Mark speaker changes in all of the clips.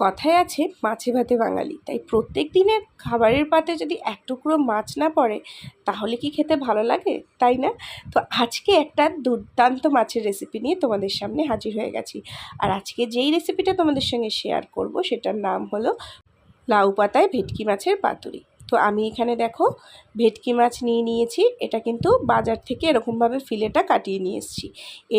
Speaker 1: কথায় আছে মাছে ভাতে বাঙালি, তাই প্রত্যেক দিনের খাবারের পাতে যদি এক টুকরো মাছ না পড়ে তাহলে কি খেতে ভালো লাগে, তাই না? তো আজকে একটা দুর্দান্ত মাছের রেসিপি নিয়ে তোমাদের সামনে হাজির হয়ে গেছি। আর আজকে যেই রেসিপিটা তোমাদের সঙ্গে শেয়ার করব সেটার নাম হলো লাউ পাতায় ভেটকি মাছের পাতুরি। তো আমি এখানে দেখো ভেটকি মাছ নিয়ে নিয়েছি, এটা কিন্তু বাজার থেকে এরকমভাবে ফিলেটা কাটিয়ে নিয়ে এসেছি।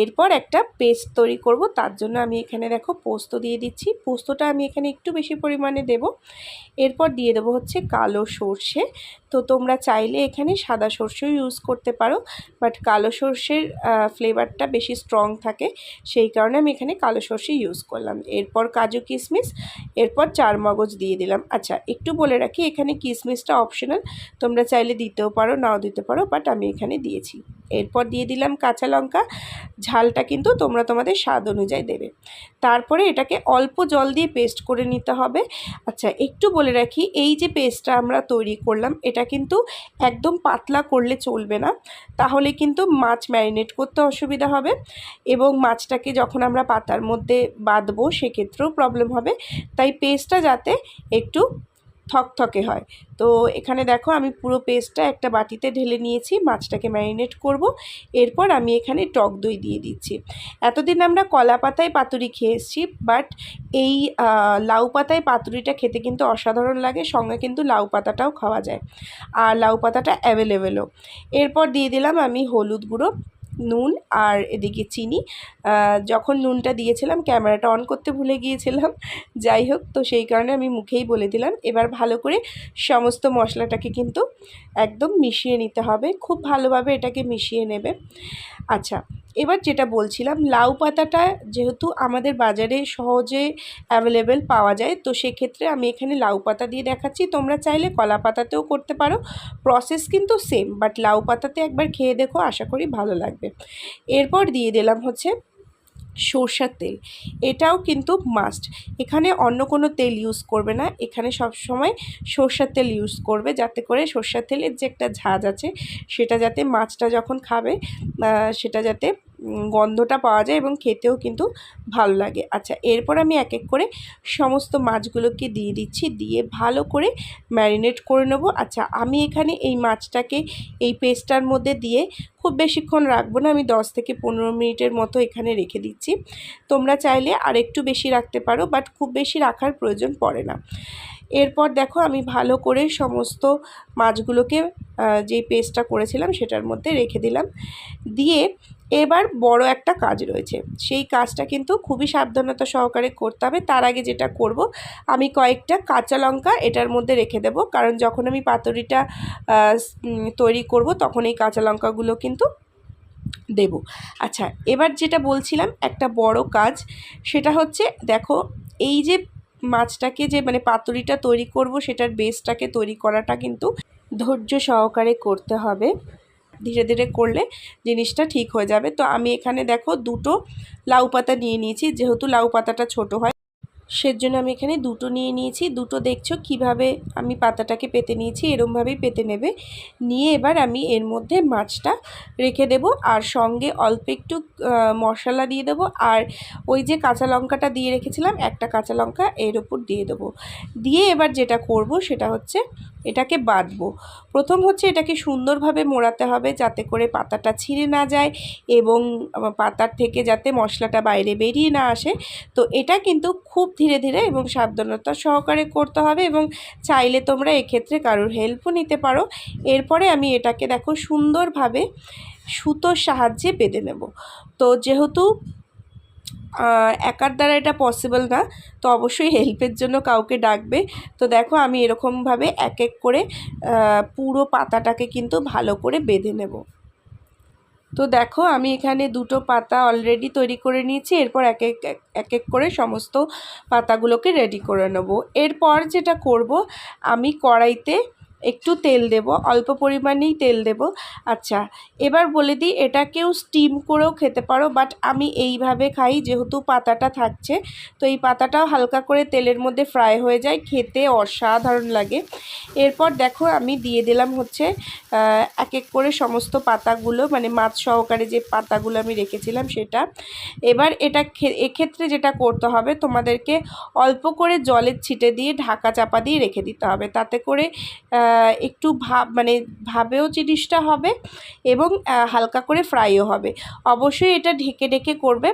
Speaker 1: এরপর একটা পেস্ট তৈরি করব, তার জন্য আমি এখানে দেখো পোস্ত দিয়ে দিচ্ছি। পোস্তটা আমি এখানে একটু বেশি পরিমাণে দেব। এরপর দিয়ে দেবো হচ্ছে কালো সর্ষে। তো তোমরা চাইলে এখানে সাদা সর্ষেও ইউজ করতে পারো, বাট কালো সর্ষের ফ্লেভারটা বেশি স্ট্রং থাকে, সেই কারণে আমি এখানে কালো সর্ষে ইউজ করলাম। এরপর কাজু কিশমিশ, এরপর চারমগজ দিয়ে দিলাম। আচ্ছা, একটু বলে রাখি এখানে কিশমিশটা অপশনাল, তোমরা চাইলে দিতেও পারো নাও দিতে পারো, বাট আমি এখানে দিয়েছি। এরপর দিয়ে দিলাম কাঁচা লঙ্কা, ঝালটা কিন্তু তোমরা তোমাদের স্বাদ অনুযায়ী দেবে। তারপরে এটাকে অল্প জল দিয়ে পেস্ট করে নিতে হবে। আচ্ছা, একটু বলে রাখি এই যে পেস্টটা আমরা তৈরি করলাম এটা কিন্তু একদম পাতলা করলে চলবে না, তাহলে কিন্তু মাছ ম্যারিনেট করতে অসুবিধা হবে এবং মাছটাকে যখন আমরা পাতার মধ্যে বাঁধবো সেক্ষেত্রেও প্রবলেম হবে। তাই পেস্টটা যাতে একটু থকথকে হয়। তো এখানে দেখো আমি পুরো পেস্টটা একটা বাটিতে ঢেলে নিয়েছি, মাছটাকে ম্যারিনেট করব। এরপর আমি এখানে টক দই দিয়ে দিচ্ছি। এতদিন আমরা কলা পাতায় পাতুরি খেয়ে এসেছি, বাট এই লাউ পাতায় পাতুরিটা খেতে কিন্তু অসাধারণ লাগে, সঙ্গে কিন্তু লাউ পাতাটাও খাওয়া যায় আর লাউ পাতাটা অ্যাভেলেবেলও। এরপর দিয়ে দিলাম আমি হলুদ গুঁড়ো, নুন আর এদিকে চিনি। যখন নুনটা দিয়েছিলাম ক্যামেরাটা অন করতে ভুলে গিয়েছিলাম, যাই হোক, তো সেই কারণে আমি মুখেই বলে দিলাম। এবার ভালো করে সমস্ত মশলাটাকে কিন্তু একদম মিশিয়ে নিতে হবে, খুব ভালোভাবে এটাকে মিশিয়ে নেবে। আচ্ছা, এবার যেটা বলছিলাম, লাউ পাতাটা যেহেতু আমাদের বাজারে সহজে অ্যাভেলেবেল পাওয়া যায়, তো সেক্ষেত্রে আমি এখানে লাউ পাতা দিয়ে দেখাচ্ছি। তোমরা চাইলে কলা পাতাতেও করতে পারো, প্রসেস কিন্তু সেম, বাট লাউ পাতাতে একবার খেয়ে দেখো, আশা করি ভালো লাগবে। এরপর দিয়ে দিলাম হচ্ছে সরষের তেল, এটাও কিন্তু মাস্ট। এখানে অন্য কোনো তেল ইউজ করবে না, এখানে সব সময় সরষের তেল ইউজ করবে, যাতে করে সরষের তেলের যে একটা ঝাঁজ আছে সেটা যাতে মাছটা যখন খাবে সেটা যাতে গন্ধটা পাওয়া যায় এবং খেতেও কিন্তু ভালো লাগে। আচ্ছা, এরপর আমি এক এক করে সমস্ত মাছগুলোকে দিয়ে দিচ্ছি, দিয়ে ভালো করে ম্যারিনেট করে নেব। আচ্ছা, আমি এখানে এই মাছটাকে এই পেস্টটার মধ্যে দিয়ে খুব বেশিক্ষণ রাখবো না, আমি 10 থেকে 15 মিনিটের মতো এখানে রেখে দিচ্ছি। তোমরা চাইলে আর একটু বেশি রাখতে পারো, বাট খুব বেশি রাখার প্রয়োজন পড়ে না। এরপর দেখো আমি ভালো করে সমস্ত মাছগুলোকে যেই পেস্টটা করেছিলাম সেটার মধ্যে রেখে দিলাম। দিয়ে এবার বড় একটা কাজ রয়েছে, সেই কাজটা কিন্তু খুবই সাবধানতা সহকারে করতে হবে। তার আগে যেটা করব, আমি কয়েকটা কাঁচা লঙ্কা এটার মধ্যে রেখে দেব, কারণ যখন আমি পাতুরিটা তৈরি করব তখন এই কাঁচা লঙ্কাগুলো কিন্তু দেব। আচ্ছা, এবার যেটা বলছিলাম একটা বড় কাজ, সেটা হচ্ছে দেখো এই যে মাছটাকে যে মানে পাতুরিটা তৈরি করব সেটার বেসটাকে তৈরি করাটা কিন্তু ধৈর্য সহকারে করতে হবে, ধীরে ধীরে করলে জিনিসটা ঠিক হয়ে যাবে। তো আমি এখানে দেখো দুটো লাউ পাতা নিয়ে নিয়েছি, যেহেতু লাউ পাতাটা ছোট হয় সেজন্য আমি এখানে দুটো নিয়ে নিয়েছি। দুটো দেখছো কিভাবে আমি পাতাটাকে পেতে নিয়েছি, এরমভাবেই পেতে নেবে। নিয়ে এবার আমি এর মধ্যে মাছটা রেখে দেব, আর সঙ্গে অল্প একটু মশলা দিয়ে দেবো, আর ওই যে কাঁচা লঙ্কাটা দিয়ে রেখেছিলাম একটা কাঁচা লঙ্কা এর উপর দিয়ে দেবো। দিয়ে এবার যেটা করব সেটা হচ্ছে এটাকে বাঁধবো। প্রথম হচ্ছে এটাকে সুন্দরভাবে মোড়াতে হবে যাতে করে পাতাটা ছিঁড়ে না যায় এবং পাতার থেকে যাতে মশলাটা বাইরে বেরিয়ে না আসে। তো এটা কিন্তু খুব ধীরে ধীরে এবং সাবধানতা সহকারে করতে হবে, এবং চাইলে তোমরা এক্ষেত্রে কারোর হেল্পও নিতে পারো। এরপরে আমি এটাকে দেখো সুন্দরভাবে সুতোর সাহায্যে বেঁধে নেব। তো যেহেতু একার দ্বারা এটা পসিবল না, তো অবশ্যই হেল্পের জন্য কাউকে ডাকবে। তো দেখো আমি এরকমভাবে এক এক করে পুরো পাতাটাকে কিন্তু ভালো করে বেঁধে নেব। তো দেখো আমি এখানে দুটো পাতা অলরেডি তৈরি করে নিয়েছি, এরপর এক এক করে সমস্ত পাতাগুলোকে রেডি করে নেব। এরপর যেটা করব, আমি কড়াইতে একটু তেল দেব, অল্প পরিমাণেই তেল দেব। আচ্ছা, এবার বলে দিই, এটাকেও স্টিম করেও খেতে পারো, বাট আমি এইভাবে খাই, যেহেতু পাতাটা থাকছে তো এই পাতাটাও হালকা করে তেলের মধ্যে ফ্রাই হয়ে যায়, খেতে অসাধারণ লাগে। এরপর দেখো আমি দিয়ে দিলাম হচ্ছে এক এক করে সমস্ত পাতাগুলো, মানে মাছ সহকারে যে পাতাগুলো আমি রেখেছিলাম সেটা। এবার এটা এক্ষেত্রে যেটা করতে হবে, তোমাদেরকে অল্প করে জলের ছিটে দিয়ে ঢাকা চাপা দিয়ে রেখে দিতে হবে, তাতে করে একটু মানে ভাবেও জিনিসটা হবে এবং হালকা করে ফ্রাইও হবে। অবশ্যই এটা ঢেকে ঢেকে করবে,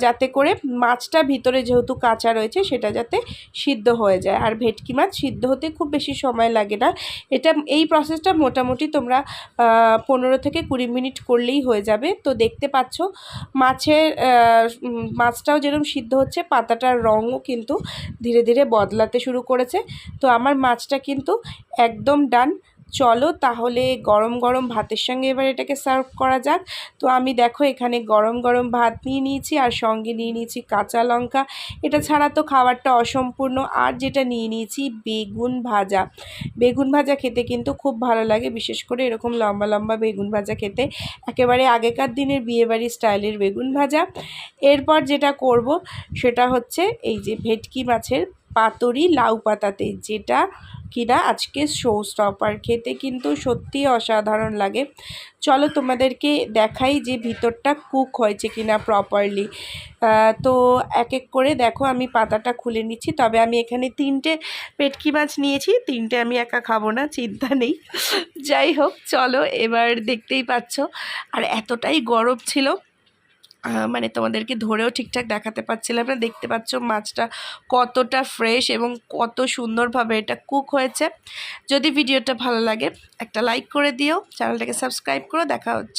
Speaker 1: যাতে করে মাছটা ভিতরে যেহেতু কাঁচা রয়েছে সেটা যাতে সিদ্ধ হয়ে যায়। আর ভেটকি মাছ সিদ্ধ হতে খুব বেশি সময় লাগে না, এই প্রসেসটা মোটামুটি তোমরা 15 থেকে 20 মিনিট করলেই হয়ে যাবে। তো দেখতে পাচ্ছ মাছটাও যেরকম সিদ্ধ হচ্ছে, পাতাটার রঙও কিন্তু ধীরে ধীরে বদলাতে শুরু করেছে। তো আমার মাছটা কিন্তু একদম ডান। চলো তাহলে গরম গরম ভাতের সঙ্গে এবার এটাকে সার্ভ করা যাক। তো আমি দেখো এখানে গরম গরম ভাত নিয়ে নিয়েছি, আর সঙ্গে নিয়ে নিয়েছি কাঁচা লঙ্কা, এটা ছাড়া তো খাবারটা অসম্পূর্ণ। আর যেটা নিয়ে নিয়েছি বেগুন ভাজা। বেগুন ভাজা খেতে কিন্তু খুব ভালো লাগে, বিশেষ করে এরকম লম্বা লম্বা বেগুন ভাজা খেতে, একেবারে আগেকার দিনের বিয়েবাড়ি স্টাইলের বেগুন ভাজা। এরপর যেটা করব সেটা হচ্ছে এই যে ভেটকি মাছের পাতুরি লাউ পাতাতে, যেটা কিনা আজকে শো স্টপার, খেতে কিন্তু সত্যি অসাধারণ লাগে। চলো তোমাদেরকে দেখাই যে ভিতরটা কুক হয়েছে কিনা প্রপারলি। তো এক এক করে দেখো আমি পাতাটা খুলে নিচ্ছি, তবে আমি এখানে 3টে ভেটকি মাছ নিয়েছি, 3টে আমি একা খাবো না, চিন্তা নেই। যাই হোক, চলো এবার দেখতেই পাচ্ছ, আর এতটাই গরম ছিল মানে তোমাদেরকে ধরেও ঠিকঠাক দেখাতে পারছিলাম না। দেখতে পাচ্ছ মাছটা কতটা ফ্রেশ এবং কত সুন্দরভাবে এটা কুক হয়েছে। যদি ভিডিওটা ভালো লাগে একটা লাইক করে দিও, চ্যানেলটাকে সাবস্ক্রাইব করো। দেখা হচ্ছে।